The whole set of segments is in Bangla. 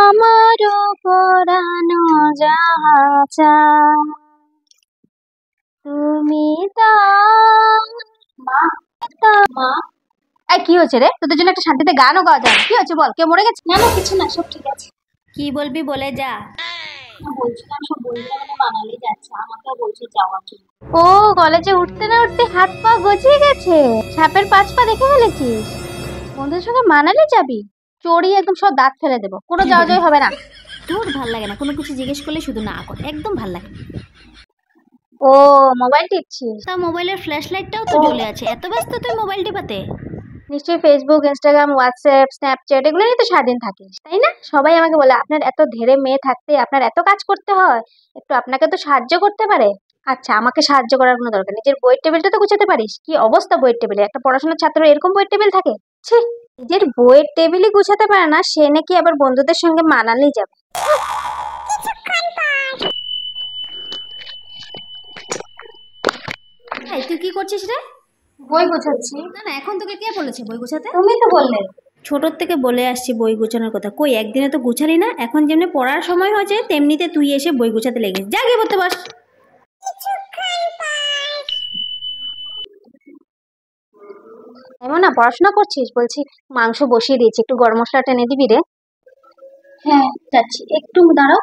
আমারও পরানো যাহা চায় তুমি দাও। মা মা এই কি হচ্ছে রে? তোদের জন্য একটা শান্তিতে গানও গাওয়া যায় না। কি হচ্ছে বল? কেউ মরে গেছে? না না, কিছু না, সব ঠিক আছে। কি বলবি বলে যা। বলছিলাম সব বন্ধুরা মানে মানালি যাচ্ছে, আমাকেও বলছে যাওয়ার জন্য। ও, কলেজে উঠতে না উঠতে হাত পা গজিয়ে গেছে, সাপের পাঁচ পা দেখে ফেলেছিস। বন্ধুদের সঙ্গে মানালি যাবি? চড়িয়ে একদম সব দাঁত ফেলে দেবো, কোনো যাওয়া যাওয়া হবে না। তোর ভাল লাগে না, কোনো কিছু জিজ্ঞেস করলে শুধু না কর, একদম ভাল লাগে না। ও, মোবাইল টিপছিস? তা মোবাইলের ফ্ল্যাশ লাইটটাও তো জ্বলে আছে, এত ব্যস্ত তুই মোবাইল টিপাতে? নিশ্চয়ই ফেসবুক, ইনস্টাগ্রাম, হোয়াটসঅ্যাপ, স্ন্যাপচ্যাট এগুলো নিয়ে তো সারাদিন থাকিস, তাই না? সবাই আমাকে বলে আপনার এত ধেরে মেয়ে থাকতে আপনার এত কাজ করতে হয়, একটু আপনাকে তো সাহায্য করতে পারে। আচ্ছা, আমাকে সাহায্য করার কোনো দরকার নেই, নিজের বইয়ের টেবিলটা তো গুছাতে পারিস। কি অবস্থা বইয়ের টেবিলে? একটা পড়াশোনার ছাত্র এরকম বইয়ের টেবিল থাকে? ছি, নিজের বইয়ের টেবিলই গুছাতে পারে না, সে নাকি আবার বন্ধুদের সঙ্গে মানালি যাবে। এই তুই কি করছিস রে? বই গুছাচ্ছি। না না, এখন তোকে কে বলেছে বই গুছাতে? তুমি তো বললে। ছোটোর থেকে বলে আসছি বই গুছানোর কথা, কই একদিনে তো গুছালি না। এখন যেমনি পড়ার সময় হয়েছে তেমনিতে তুই এসে বই গুছাতে লেগেছিস। যা গিয়ে পড়তে বস। এমন না, পড়াশোনা করছিস? বলছি মাংস বসিয়ে দিয়েছি, একটু গরম মশলাটা এনে দিবি রে। হ্যাঁ যাচ্ছি, একটু দাঁড়াও।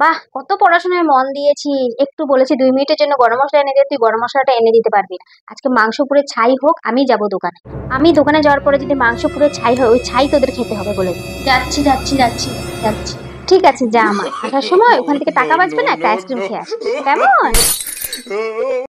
বাহ, কত পড়াশোনায় মন দিয়েছিস। একটু বলেছি 2 মিনিটের জন্য গরম মশলা এনে দে, তুই গরম মশলাটা এনে দিতে পারবি না। আজকে মাংস পুড়ে ছাই হোক, আমি যাব দোকানে। আমি দোকানে যাওয়ার পরে যদি মাংস পুড়ে ছাই হয়, ওই ছাই তোদের খেতে হবে বলে দিই। যাচ্ছি যাচ্ছি যাচ্ছি যাচ্ছি। ঠিক আছে যা, আমার আসার সময় ওখান থেকে টাকা বাঁচবে না, একটা আইসক্রিম খেয়ে আসবি, কেমন?